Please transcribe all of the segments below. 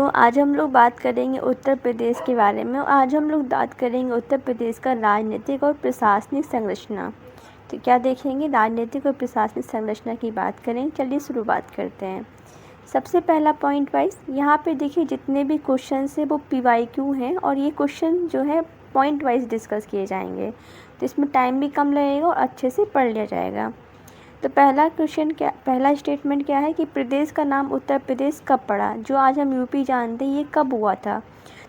दोस्तों, आज हम लोग बात करेंगे उत्तर प्रदेश के बारे में। आज हम लोग बात करेंगे उत्तर प्रदेश का राजनीतिक और प्रशासनिक संरचना। तो क्या देखेंगे, राजनीतिक और प्रशासनिक संरचना की बात करें। चलिए शुरुआत करते हैं। सबसे पहला पॉइंट वाइज यहाँ पे देखिए, जितने भी क्वेश्चन है वो PYQ हैं और ये क्वेश्चन जो है पॉइंट वाइज डिस्कस किए जाएंगे, तो इसमें टाइम भी कम लगेगा और अच्छे से पढ़ लिया जाएगा। तो पहला स्टेटमेंट क्या है कि प्रदेश का नाम उत्तर प्रदेश कब पड़ा। जो आज हम यूपी जानते हैं ये कब हुआ था,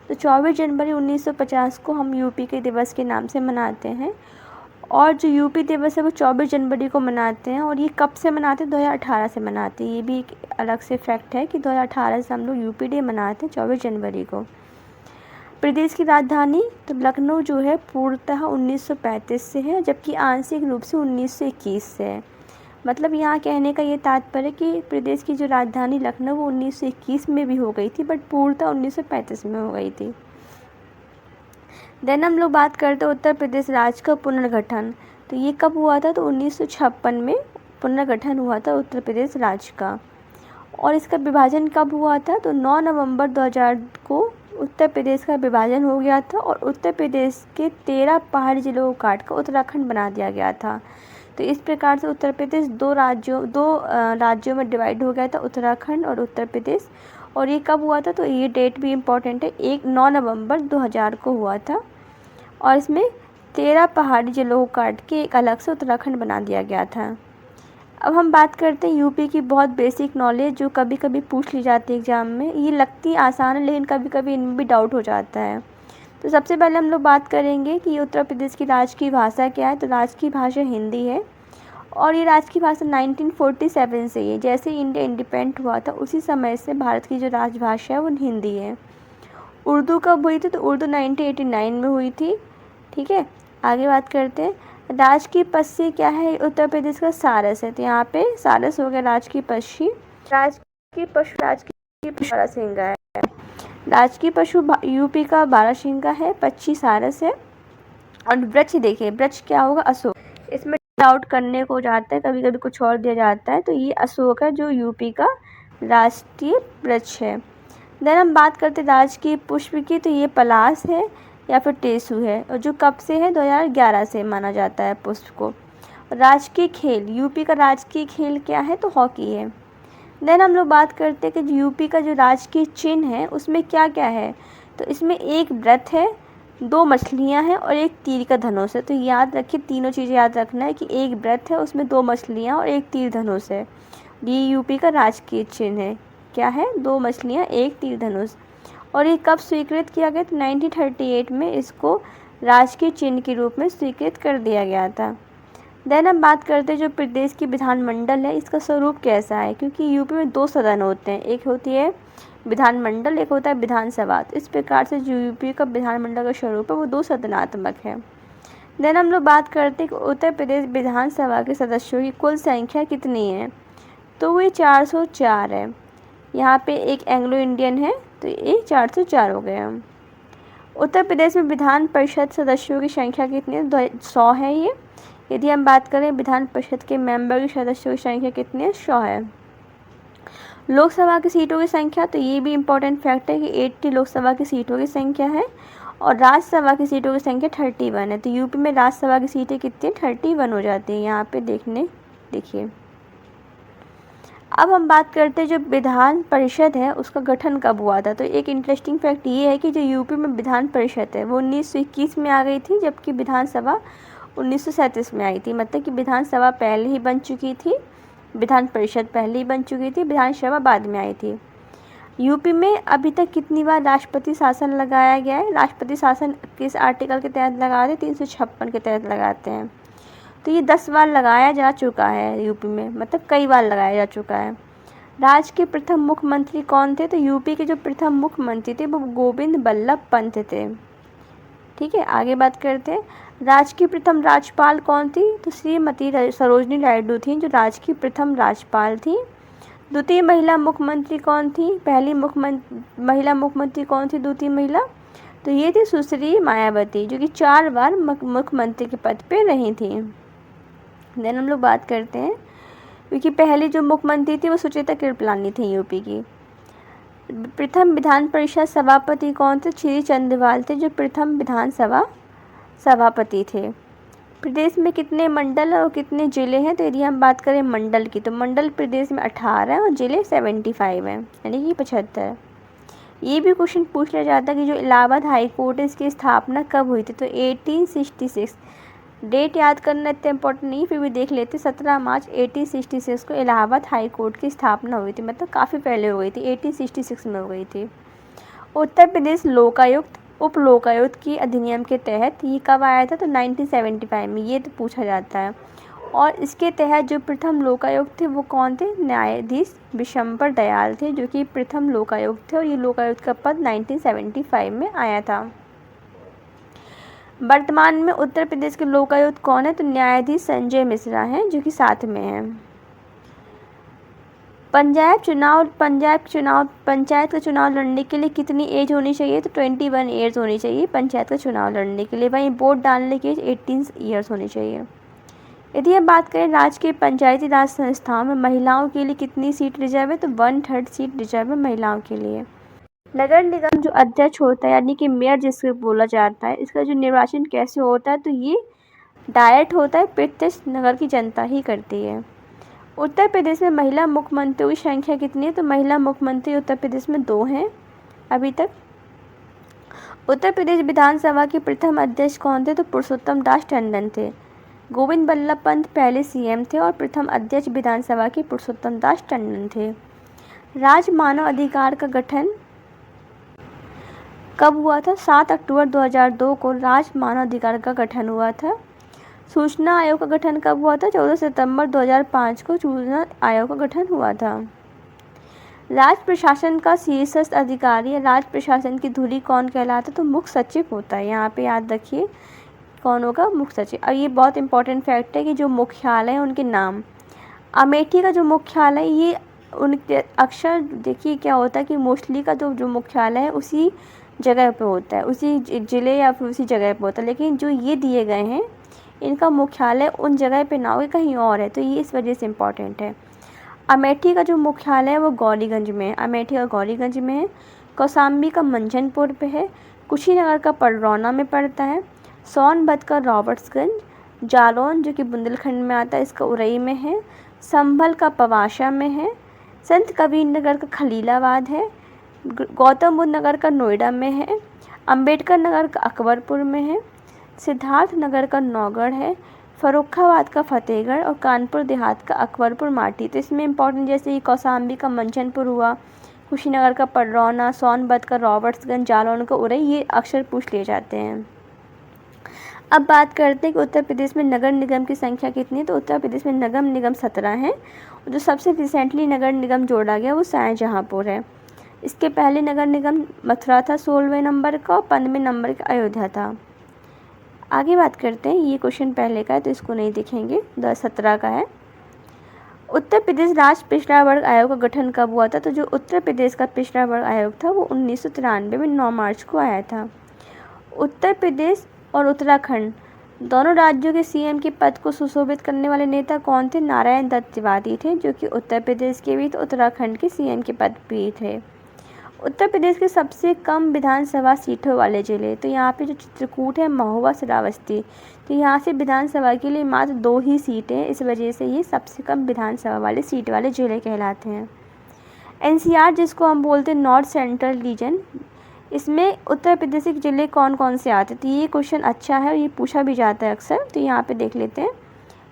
तो 24 जनवरी 1950 को हम यूपी के दिवस के नाम से मनाते हैं। और जो यूपी दिवस है वो 24 जनवरी को मनाते हैं। और ये कब से मनाते हैं, 2018 से मनाते हैं। ये भी एक अलग से फैक्ट है कि 2018 से हम लोग यूपी डे मनाते हैं 24 जनवरी को। प्रदेश की राजधानी तो लखनऊ जो है पूर्णतः 1935 से है, जबकि आंशिक रूप से 1921 से है। मतलब यहाँ कहने का ये तात्पर्य कि प्रदेश की जो राजधानी लखनऊ वो 1921 में भी हो गई थी, बट पूर्णतः 1935 में हो गई थी। देन हम लोग बात करते हैं उत्तर प्रदेश राज्य का पुनर्गठन। तो ये कब हुआ था, तो 1956 में पुनर्गठन हुआ था उत्तर प्रदेश राज्य का। और इसका विभाजन कब हुआ था, तो 9 नवंबर 2000 को उत्तर प्रदेश का विभाजन हो गया था और उत्तर प्रदेश के 13 पहाड़ी जिलों को काट कर उत्तराखंड बना दिया गया था। तो इस प्रकार से उत्तर प्रदेश दो राज्यों में डिवाइड हो गया था, उत्तराखंड और उत्तर प्रदेश। और ये कब हुआ था, तो ये डेट भी इम्पॉर्टेंट है, 9 नवंबर 2000 को हुआ था। और इसमें 13 पहाड़ी जिलों को काट के एक अलग से उत्तराखंड बना दिया गया था। अब हम बात करते हैं यूपी की बहुत बेसिक नॉलेज, जो कभी कभी पूछ ली जाती है एग्जाम में। ये लगती आसान है लेकिन कभी कभी इनमें भी डाउट हो जाता है। तो सबसे पहले हम लोग बात करेंगे कि उत्तर प्रदेश की राज्य की भाषा क्या है। तो राज्य की भाषा हिंदी है और ये राज्य की भाषा 1947 से है। जैसे इंडिया इंडिपेंडेंट हुआ था उसी समय से भारत की जो राजभाषा है वो हिंदी है। उर्दू कब हुई थी, तो उर्दू 1989 में हुई थी। ठीक है, आगे बात करते हैं। राज की पक्षी क्या है, उत्तर प्रदेश का सारस है। तो यहाँ पे सारस हो गया राज की पक्षी। राज की पशु बारहसिंगा है। राज की पशु यूपी का बारहसिंगा है, पक्षी सारस है। और वृक्ष देखिए, वृक्ष क्या होगा, अशोक। इसमें डाउट करने को जाता है, कभी कभी कुछ और दिया जाता है। तो ये अशोक है जो यूपी का राष्ट्रीय वृक्ष है। देन हम बात करते हैं राज की पुष्प की। तो ये पलाश है या फिर टेसू है, और जो कब से है, 2011 से माना जाता है पुष्प को। राजकीय खेल, यूपी का राजकीय खेल क्या है, तो हॉकी है। देन हम लोग बात करते हैं कि यूपी का जो राजकीय चिन्ह है उसमें क्या क्या है। तो इसमें एक व्रत है, 2 मछलियां हैं और एक तीर का धनुष है। तो याद रखिए, तीनों चीज़ें याद रखना है कि एक व्रत है, उसमें 2 मछलियां और एक तीर धनुष है। ये यूपी का राजकीय चिन्ह है, क्या है, 2 मछलियां, एक तीर धनुष। और ये कब स्वीकृत किया गया, तो 1938 में इसको राजकीय चिन्ह के रूप में स्वीकृत कर दिया गया था। देन हम बात करते हैं जो प्रदेश की विधानमंडल है, इसका स्वरूप कैसा है। क्योंकि यूपी में 2 सदन होते हैं, एक होती है विधानमंडल, एक होता है विधानसभा। तो इस प्रकार से जो यूपी का विधानमंडल का स्वरूप है वो 2 सदनात्मक है। देन हम लोग बात करते हैं कि उत्तर प्रदेश विधानसभा के सदस्यों की कुल संख्या कितनी है। तो वो 404 है। यहाँ पे एक एंग्लो इंडियन है, तो ये 404 हो गए हम। उत्तर प्रदेश में विधान परिषद सदस्यों की संख्या कितनी है, 100 है ये। यदि हम बात करें विधान परिषद के मेंबर की सदस्यों की संख्या कितनी है, 100 है। लोकसभा की सीटों की संख्या, तो ये भी इम्पोर्टेंट फैक्ट है कि 80 लोकसभा की सीटों की संख्या है और राज्यसभा की सीटों की संख्या 31 है। तो यूपी में राज्यसभा की सीटें कितनी, 31 हो जाती है यहाँ पे देखिए। अब हम बात करते हैं जो विधान परिषद है उसका गठन कब हुआ था। तो एक इंटरेस्टिंग फैक्ट ये है कि जो यूपी में विधान परिषद है वो 1921 में आ गई थी, जबकि विधानसभा 1937 में आई थी। मतलब कि विधानसभा पहले ही बन चुकी थी, विधान परिषद पहले ही बन चुकी थी, विधानसभा बाद में आई थी। यूपी में अभी तक कितनी बार राष्ट्रपति शासन लगाया गया है। राष्ट्रपति शासन किस आर्टिकल के तहत लगाते हैं, 356 के तहत लगाते हैं। तो ये 10 बार लगाया जा चुका है यूपी में, मतलब कई बार लगाया जा चुका है। राज्य के प्रथम मुख्यमंत्री कौन थे, तो यूपी के जो प्रथम मुख्यमंत्री थे वो गोविंद बल्लभ पंत थे। ठीक है, आगे बात करते हैं। राज्य की प्रथम राज्यपाल कौन थी, तो श्रीमती सरोजनी नायडू थी जो राज्य की प्रथम राज्यपाल थी। द्वितीय महिला मुख्यमंत्री कौन थी, पहली महिला मुख्यमंत्री कौन थी, द्वितीय महिला, तो ये थी सुश्री मायावती, जो कि 4 बार मुख्यमंत्री के पद पे रही थी। देन हम लोग बात करते हैं क्योंकि पहली जो मुख्यमंत्री थी वो सुचेता कृपलानी थी यूपी की। प्रथम विधान परिषद सभापति कौन थे? श्री चंद्रवाल थे जो प्रथम विधानसभा सभापति थे। प्रदेश में कितने मंडल और कितने जिले हैं? तो यदि हम बात करें मंडल की, तो मंडल प्रदेश में 18 और जिले 75 हैं, यानी कि 75। ये भी क्वेश्चन पूछ लिया जाता है कि जो इलाहाबाद हाई कोर्ट है इसकी स्थापना कब हुई थी? तो 1866। डेट याद करना इतना इम्पोर्टेंट नहीं, फिर भी देख लेते। 17 मार्च 1866 को इलाहाबाद हाई कोर्ट की स्थापना हुई थी, मतलब काफ़ी पहले हो गई थी, 1866 में हो गई थी। उत्तर प्रदेश लोकायुक्त उप लोकायुक्त की अधिनियम के तहत ये कब आया था? तो 1975 में, ये तो पूछा जाता है। और इसके तहत जो प्रथम लोकायुक्त थे वो कौन थे? न्यायाधीश विशंबर दयाल थे, जो कि प्रथम लोकायुक्त थे, और ये लोकायुक्त का पद 1975 में आया था। वर्तमान में उत्तर प्रदेश के लोकायुक्त कौन है? तो न्यायाधीश संजय मिश्रा हैं, जो कि 7 में हैं। पंचायत का चुनाव लड़ने के लिए कितनी एज होनी चाहिए? तो 21 ईयर्स होनी चाहिए पंचायत का चुनाव लड़ने के लिए। वहीं वोट डालने की एज 18 ईयर्स होनी चाहिए। यदि हम बात करें राज्य के पंचायती राज संस्थाओं में महिलाओं के लिए कितनी सीट रिजर्व है? तो 1/3 सीट रिजर्व है महिलाओं के लिए। नगर निगम जो अध्यक्ष होता है, यानी कि मेयर जिसको बोला जाता है, इसका जो निर्वाचन कैसे होता है? तो ये डायरेक्ट होता है, प्रत्यक्ष नगर की जनता ही करती है। उत्तर प्रदेश में महिला मुख्यमंत्रियों की संख्या कितनी है? तो महिला मुख्यमंत्री उत्तर प्रदेश में 2 हैं अभी तक। उत्तर प्रदेश विधानसभा के प्रथम अध्यक्ष कौन थे? तो पुरुषोत्तम दास टंडन थे। गोविंद बल्लभ पंत पहले सीएम थे और प्रथम अध्यक्ष विधानसभा के पुरुषोत्तम दास टंडन थे। राज्य मानव अधिकार का गठन कब हुआ था? 7 अक्टूबर 2002 को राज्य मानव अधिकार का गठन हुआ था। सूचना आयोग का गठन कब हुआ था? 14 सितंबर 2005 को सूचना आयोग का गठन हुआ था। राज्य प्रशासन का शीर्षस्थ अधिकारी या राज्य प्रशासन की धुरी कौन कहलाता है? तो मुख्य सचिव होता है। यहाँ पे याद रखिए कौन होगा? मुख्य सचिव। और ये बहुत इंपॉर्टेंट फैक्ट है कि जो मुख्यालय है उनके नाम। अमेठी का जो मुख्यालय, ये उनके अक्सर देखिए क्या होता है कि मोस्टली का जो मुख्यालय है उसी जगह पे होता है, उसी जिले या फिर उसी जगह पे होता है, लेकिन जो ये दिए गए हैं इनका मुख्यालय उन जगह पे ना हो, कहीं और है, तो ये इस वजह से इम्पॉर्टेंट है। अमेठी का जो मुख्यालय है वो गौरीगंज में है, अमेठी का गौरीगंज में है। कौशाम्बी का मंझनपुर पे है। कुशीनगर का पडरौना में पड़ता है। सोनभद्र का रॉबर्ट्सगंज। जालौन जो कि बुंदेलखंड में आता है इसका उरई में है। संभल का पवासा में है। संत कबीर नगर का खलीलाबाद है। गौतम बुद्ध नगर का नोएडा में है। अंबेडकर नगर का अकबरपुर में है। सिद्धार्थ नगर का नौगढ़ है। फर्रुखाबाद का फतेहगढ़ और कानपुर देहात का अकबरपुर माटी। तो इसमें इंपॉर्टेंट जैसे कि कौशाम्बी का मंचनपुर हुआ, कुशीनगर का पडरौना, सोनभद्र का रॉबर्ट्सगंज, जालौन का उरई, ये अक्सर पूछ लिए जाते हैं। अब बात करते हैं कि उत्तर प्रदेश में नगर निगम की संख्या कितनी है। तो उत्तर प्रदेश में नगर निगम 17 हैं। जो सबसे रिसेंटली नगर निगम जोड़ा गया वो शाहजहाँपुर है। इसके पहले नगर निगम मथुरा था 16वें नंबर का, और 15वें नंबर का अयोध्या था। आगे बात करते हैं, ये क्वेश्चन पहले का है तो इसको नहीं देखेंगे, 2017 का है। उत्तर प्रदेश राज्य पिछड़ा वर्ग आयोग का गठन कब हुआ था? तो जो उत्तर प्रदेश का पिछड़ा वर्ग आयोग था वो 1993 में 9 मार्च को आया था। उत्तर प्रदेश और उत्तराखंड दोनों राज्यों के सीएम के पद को सुशोभित करने वाले नेता कौन थे? नारायण दत्त तिवारी थे, जो कि उत्तर प्रदेश के भी तो उत्तराखंड के सीएम के पद भी थे। उत्तर प्रदेश के सबसे कम विधानसभा सीटों वाले जिले, तो यहाँ पे जो चित्रकूट है, महोबा, श्रावस्ती, तो यहाँ से विधानसभा के लिए मात्र 2 ही सीटें हैं, इस वजह से ये सबसे कम विधानसभा वाले सीट वाले जिले कहलाते हैं। एनसीआर जिसको हम बोलते हैं नॉर्थ सेंट्रल रीजन, इसमें उत्तर प्रदेश के ज़िले कौन कौन से आते हैं? तो ये क्वेश्चन अच्छा है और ये पूछा भी जाता है अक्सर, तो यहाँ पे देख लेते हैं।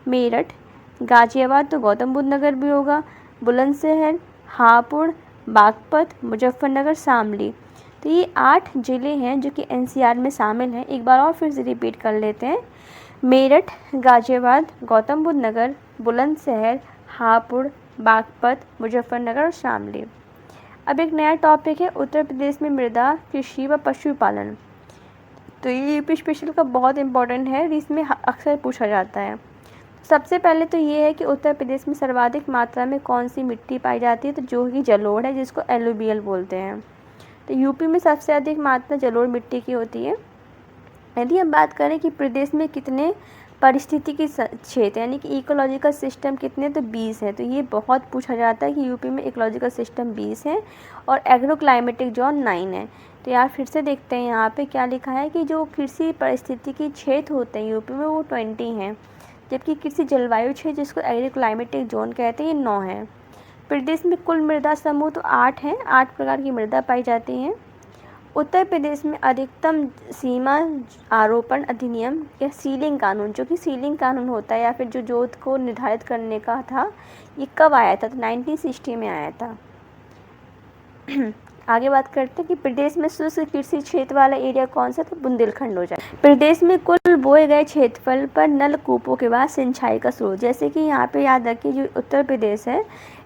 मेरठ, गाजियाबाद तो गौतम बुद्ध नगर भी होगा, बुलंदशहर, हापुड़, बागपत, मुजफ्फरनगर, शामली, तो ये 8 ज़िले हैं जो कि एनसीआर में शामिल हैं। एक बार और फिर से रिपीट कर लेते हैं। मेरठ, गाजियाबाद, गौतम बुद्ध नगर, बुलंदशहर, हापुड़, बागपत, मुजफ्फरनगर और शामली। अब एक नया टॉपिक है उत्तर प्रदेश में मृदा कृषि व पशुपालन, तो ये यूपी स्पेशल का बहुत इंपॉर्टेंट है, इसमें अक्सर पूछा जाता है। सबसे पहले तो ये है कि उत्तर प्रदेश में सर्वाधिक मात्रा में कौन सी मिट्टी पाई जाती है? तो जो कि जलोढ़ है, जिसको एलुवियल बोलते हैं। तो यूपी में सबसे अधिक मात्रा जलोढ़ मिट्टी की होती है। यदि हम बात करें कि प्रदेश में कितने पारिस्थितिकी क्षेत्र यानी कि इकोलॉजिकल सिस्टम कितने, तो 20 है। तो ये बहुत पूछा जाता है कि यूपी में इकोलॉजिकल सिस्टम 20 है और एग्रो क्लाइमेटिक जोन 9 है। तो यार फिर से देखते हैं यहाँ पे क्या लिखा है कि जो कृषि पारिस्थितिकी क्षेत्र होते हैं यूपी में वो 20 हैं, जबकि कृषि जलवायु क्षेत्र जिसको एग्रो क्लाइमेटिक जोन कहते हैं ये 9 है। प्रदेश में कुल मृदा समूह तो 8 हैं, 8 प्रकार की मृदा पाई जाती हैं। उत्तर प्रदेश में अधिकतम सीमा आरोपण अधिनियम या सीलिंग कानून, जो कि सीलिंग कानून होता है या फिर जो जोत को निर्धारित करने का था, ये कब आया था, तो 1960 में आया था। आगे बात करते हैं कि प्रदेश में शुष्क कृषि क्षेत्र वाला एरिया कौन सा, तो बुंदेलखंड हो जाए। प्रदेश में कुल बोए गए क्षेत्रफल पर नलकूपों के बाद सिंचाई का स्रोत, जैसे कि यहाँ पे याद रखिए जो उत्तर प्रदेश है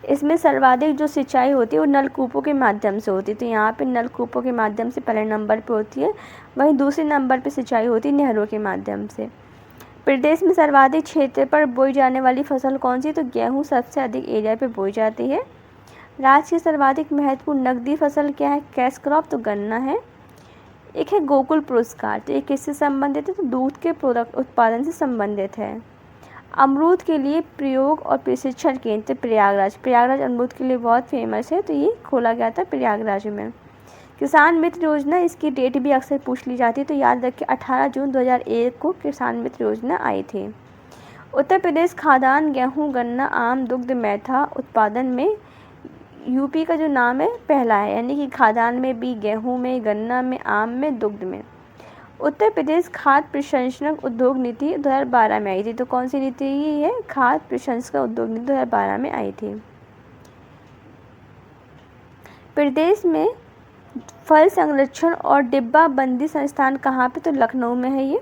इसमें सर्वाधिक जो सिंचाई होती है वो नलकूपों के माध्यम से होती है। तो यहाँ पे नलकूपों के माध्यम से पहले नंबर पे होती है, वहीं दूसरे नंबर पे सिंचाई होती है नहरों के माध्यम से। प्रदेश में सर्वाधिक क्षेत्र पर बोई जाने वाली फसल कौन सी, तो गेहूँ सबसे अधिक एरिया पे बोई जाती है। राज्य की सर्वाधिक महत्वपूर्ण नकदी फसल क्या है, कैश क्रॉप, तो गन्ना है। एक है गोकुल पुरस्कार, तो ये किससे संबंधित है, तो दूध के प्रोडक्ट उत्पादन से संबंधित है। अमरूद के लिए प्रयोग और प्रशिक्षण केंद्र प्रयागराज अमरूद के लिए बहुत फेमस है, तो ये खोला गया था प्रयागराज में। किसान मित्र योजना, इसकी डेट भी अक्सर पूछ ली जाती है, तो याद रखिए 18 जून 2001 को किसान मित्र योजना आई थी। उत्तर प्रदेश खाद्यान्न गेहूँ, गन्ना, आम, दुग्ध, मैथा उत्पादन में यूपी का जो नाम है पहला है, यानी कि खाद्यान्न में भी, गेहूँ में, गन्ना में, आम में, दुग्ध में। उत्तर प्रदेश खाद्य प्रसंस्करण उद्योग नीति 2012 में आई थी, तो कौन सी नीति ये है, खाद्य प्रसंस्करण उद्योग नीति 2012 में आई थी। प्रदेश में फल संरक्षण और डिब्बाबंदी संस्थान कहाँ पे, तो लखनऊ में है। ये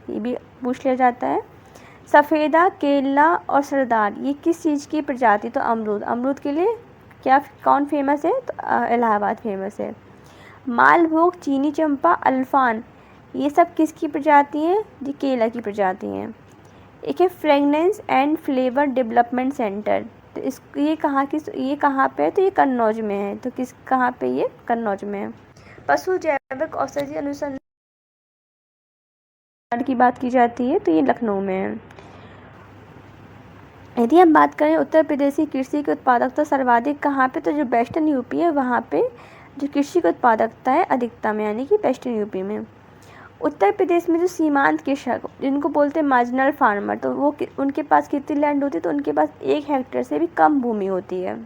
भी पूछ लिया जाता है। सफ़ेदा, केला और सरदार ये किस चीज़ की प्रजाति, तो अमरूद के लिए क्या कौन फेमस है, तो इलाहाबाद फेमस है। मालभोग, चीनी चंपा, अल्फान ये सब किसकी प्रजाति हैं, ये केला की प्रजाति हैं। एक है fragrance and flavour development centre, तो ये कहाँ पे है, तो ये कन्नौज में है। तो कहाँ पे, ये कन्नौज में है। पशु जैविक औषधि अनुसंधान की बात की जाती है, तो ये लखनऊ में है। यदि हम बात करें उत्तर प्रदेश की कृषि की उत्पादकता सर्वाधिक कहाँ पे, तो जो वेस्टर्न यूपी है वहाँ पे जो कृषि की उत्पादकता है अधिकतम, यानी कि वेस्टर्न यूपी में। उत्तर प्रदेश में जो सीमांत कृषक जिनको बोलते हैं मार्जिनल फार्मर, तो वो उनके पास कितनी लैंड होती है, तो उनके पास 1 हेक्टेयर से भी कम भूमि होती है।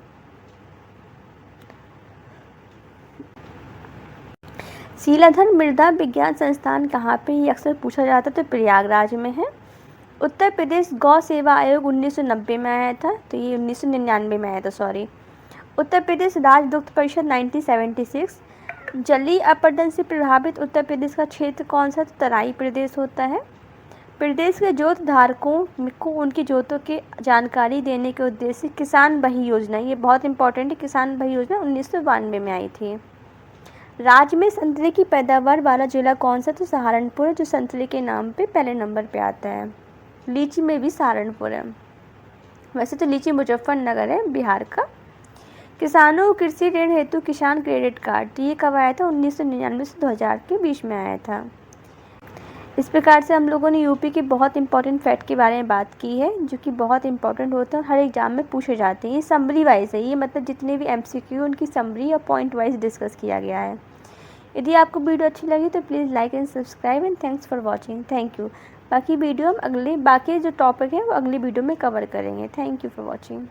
शीलाधर मृदा विज्ञान संस्थान कहाँ पे, ये अक्सर पूछा जाता है, तो प्रयागराज में है। उत्तर प्रदेश गौ सेवा आयोग 1990 में आया था, तो ये 1999 में आया था, सॉरी। उत्तर प्रदेश राज्य दुग्ध परिषद 1976। जलीय अपरदन से प्रभावित उत्तर प्रदेश का क्षेत्र कौन सा, तो तराई प्रदेश होता है। प्रदेश के जोत धारकों को उनकी जोतों की जानकारी देने के उद्देश्य से किसान बही योजना, ये बहुत इंपॉर्टेंट है, किसान बही योजना 1992 में आई थी। राज्य में संतरे की पैदावार वाला जिला कौन सा, तो सहारनपुर है, जो संतरे के नाम पे पहले नंबर पे आता है। लीची में भी सहारनपुर है, वैसे तो लीची मुजफ्फरनगर है बिहार का। किसानों को कृषि ऋण हेतु किसान क्रेडिट कार्ड, तो ये कब आया था, 1999 से 2000 के बीच में आया था। इस प्रकार से हम लोगों ने यूपी के बहुत इंपॉर्टेंट फैक्ट के बारे में बात की है, जो कि बहुत इंपॉर्टेंट होते हैं और हर एग्जाम में पूछे जाते हैं। ये समरी वाइज है, ये मतलब जितने भी MCQ उनकी समरी और पॉइंट वाइज डिस्कस किया गया है। यदि आपको वीडियो अच्छी लगी तो please like and subscribe and thanks for watching. Thank you. बाकी जो टॉपिक है वो अगली वीडियो में कवर करेंगे। Thank you for watching.